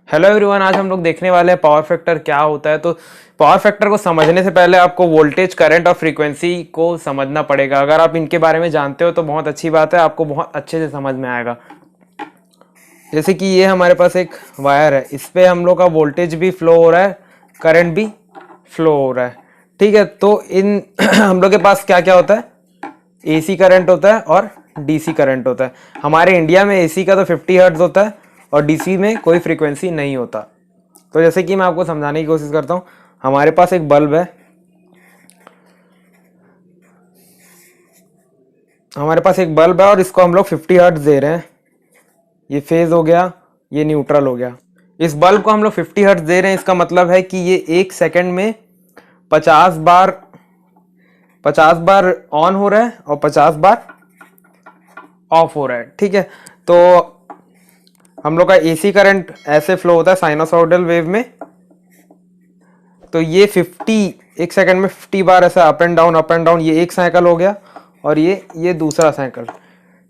Hello everyone, आज हम लोग देखने वाले हैं पावर फैक्टर क्या होता है। तो पावर फैक्टर को समझने से पहले आपको वोल्टेज, करंट और फ्रीक्वेंसी को समझना पड़ेगा। अगर आप इनके बारे में जानते हो तो बहुत अच्छी बात है, आपको बहुत अच्छे से समझ में आएगा। जैसे कि ये हमारे पास एक वायर है, इस पे हम लोग का वोल्टेज भी फ्लो हो रहा है, करंट भी फ्लो हो रहा है। ठीक है, तो इन हम लोग के पास क्या क्या होता है, एसी करंट होता है और डीसी करंट होता है। हमारे इंडिया में एसी का तो 50 हर्ट्ज होता है और डीसी में कोई फ्रीक्वेंसी नहीं होता। तो जैसे कि मैं आपको समझाने की कोशिश करता हूँ, हमारे पास एक बल्ब है, और इसको हम लोग 50 हर्ट्ज दे रहे हैं। ये फेज हो गया, ये न्यूट्रल हो गया। इस बल्ब को हम लोग 50 हर्ट्ज दे रहे हैं, इसका मतलब है कि ये एक सेकंड में 50 बार ऑन हो रहा है और 50 बार ऑफ हो रहा है। ठीक है, तो हम लोग का एसी करंट ऐसे फ्लो होता है साइनोसॉइडल वेव में। तो ये 50 एक सेकंड में 50 बार ऐसा अप एंड डाउन, ये एक साइकिल हो गया और ये दूसरा साइकिल।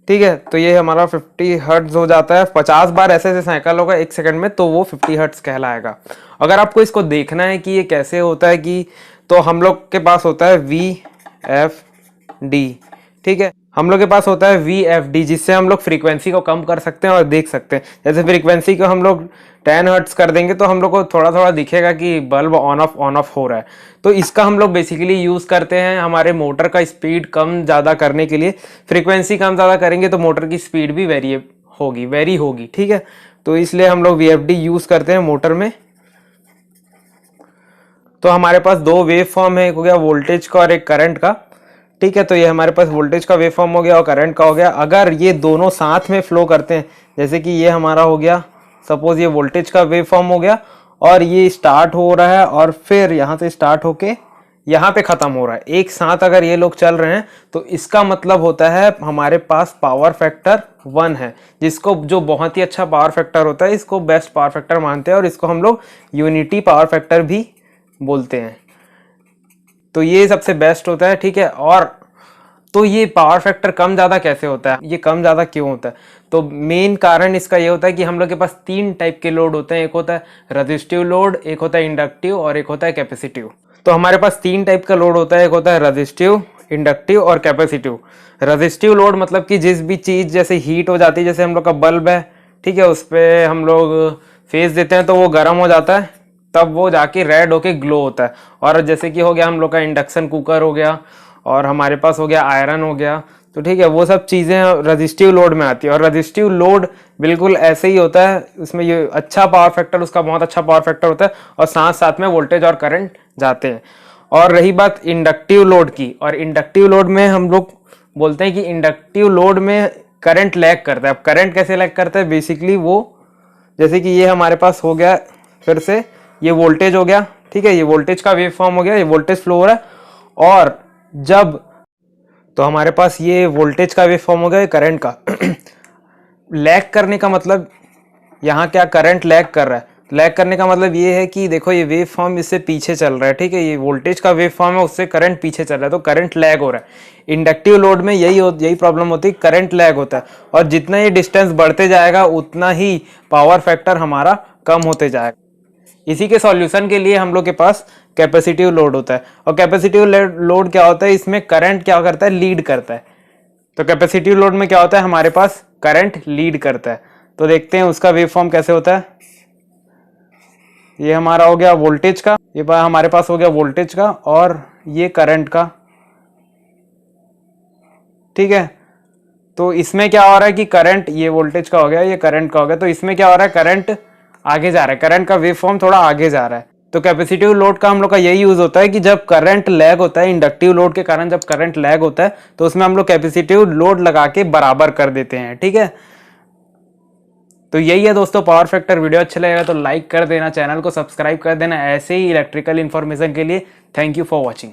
ठीक है, तो ये हमारा 50 हर्ट्ज हो जाता है। 50 बार ऐसे ऐसे साइकिल होगा एक सेकंड में, तो वो 50 हर्ट्ज कहलाएगा। अगर आपको इसको देखना है कि ये कैसे होता है कि, तो हम लोग के पास होता है VFD। ठीक है, हम लोग के पास होता है VFD, जिससे हम लोग फ्रीक्वेंसी को कम कर सकते हैं और देख सकते हैं। जैसे फ्रीक्वेंसी को हम लोग 10 हर्ट्ज कर देंगे तो हम लोग को थोड़ा थोड़ा दिखेगा कि बल्ब ऑन ऑफ हो रहा है। तो इसका हम लोग बेसिकली यूज़ करते हैं हमारे मोटर का स्पीड कम ज़्यादा करने के लिए। फ्रीक्वेंसी कम ज़्यादा करेंगे तो मोटर की स्पीड भी वेरी होगी। ठीक है, तो इसलिए हम लोग VFD यूज़ करते हैं मोटर में। तो हमारे पास दो वेव फॉर्म है, एक हो गया वोल्टेज का और एक करंट का। ठीक है, तो ये हमारे पास वोल्टेज का वेव फॉर्म हो गया और करंट का हो गया। अगर ये दोनों साथ में फ्लो करते हैं, जैसे कि ये हमारा हो गया, सपोज ये वोल्टेज का वेव फॉर्म हो गया और ये स्टार्ट हो रहा है और फिर यहाँ से स्टार्ट होके यहाँ पे खत्म हो रहा है, एक साथ अगर ये लोग चल रहे हैं, तो इसका मतलब होता है हमारे पास पावर फैक्टर 1 है, जिसको जो बहुत ही अच्छा पावर फैक्टर होता है, इसको बेस्ट पावर फैक्टर मानते हैं और इसको हम लोग यूनिटी पावर फैक्टर भी बोलते हैं। तो ये सबसे बेस्ट होता है। ठीक है, और तो ये पावर फैक्टर कम ज़्यादा कैसे होता है, ये कम ज़्यादा क्यों होता है? तो मेन कारण इसका ये होता है कि हम लोग के पास 3 टाइप के लोड होते हैं। एक होता है रेजिस्टिव लोड, एक होता है इंडक्टिव और एक होता है कैपेसिटिव। तो हमारे पास 3 टाइप का लोड होता है, एक होता है रेजिस्टिव, इंडक्टिव और कैपेसिटिव। रेजिस्टिव लोड मतलब कि जिस भी चीज़ जैसे हीट हो जाती है, जैसे हम लोग का बल्ब है, ठीक है, उस पर हम लोग फेस देते हैं तो वो गर्म हो जाता है, तब वो जाके रेड होके ग्लो होता है। और जैसे कि हो गया हम लोग का इंडक्शन कुकर हो गया और हमारे पास हो गया आयरन हो गया। तो ठीक है, वो सब चीज़ें रजिस्टिव लोड में आती है। और रजिस्टिव लोड बिल्कुल ऐसे ही होता है, उसमें ये अच्छा पावर फैक्टर, उसका बहुत अच्छा पावर फैक्टर होता है और साथ साथ में वोल्टेज और करंट जाते हैं। और रही बात इंडक्टिव लोड की, और इंडक्टिव लोड में हम लोग बोलते हैं कि इंडक्टिव लोड में करंट लैग करता है। अब करंट कैसे लैग करता है, बेसिकली वो, जैसे कि ये हमारे पास हो गया, फिर से ये वोल्टेज हो गया। ठीक है, ये वोल्टेज का वेव फॉर्म हो गया, ये वोल्टेज फ्लो हो रहा है। और जब, तो हमारे पास ये वोल्टेज का वेव फॉर्म हो गया करंट का। लैग करने का मतलब, यहाँ क्या करंट लैग कर रहा है, लैग करने का मतलब ये है कि देखो ये वेव फॉर्म इससे पीछे चल रहा है। ठीक है, ये वोल्टेज का वेव फॉर्म है, उससे करंट पीछे चल रहा है, तो करंट लैग हो रहा है। इंडक्टिव लोड में यही प्रॉब्लम होती है, करंट लैग होता है। और जितना ये डिस्टेंस बढ़ते जाएगा उतना ही पावर फैक्टर हमारा कम होते जाएगा। इसी के सॉल्यूशन के लिए हम लोग के पास कैपेसिटिव लोड होता है। और कैपेसिटिव लोड क्या होता है, इसमें करंट क्या करता है, लीड करता है। तो कैपेसिटिव लोड में क्या होता है, हमारे पास करंट लीड करता है। तो देखते हैं उसका वेव फॉर्म कैसे होता है। ये हमारा हो गया वोल्टेज का, ये हमारे पास हो गया वोल्टेज का और ये करंट का। ठीक है, तो इसमें क्या हो रहा है कि करंट, ये वोल्टेज का हो गया, ये करंट का हो गया, तो इसमें क्या हो रहा है, करंट आगे जा रहा है, करंट का वेव फॉर्म थोड़ा आगे जा रहा है। तो कैपेसिटिव लोड का हम लोग का यही यूज होता है कि जब करंट लैग होता है, इंडक्टिव लोड के कारण जब करंट लैग होता है, तो उसमें हम लोग कैपेसिटिव लोड लगा के बराबर कर देते हैं। ठीक है, तो यही है दोस्तों पावर फैक्टर। वीडियो अच्छा लगेगा तो लाइक कर देना, चैनल को सब्सक्राइब कर देना ऐसे ही इलेक्ट्रिकल इंफॉर्मेशन के लिए। Thank you for watching.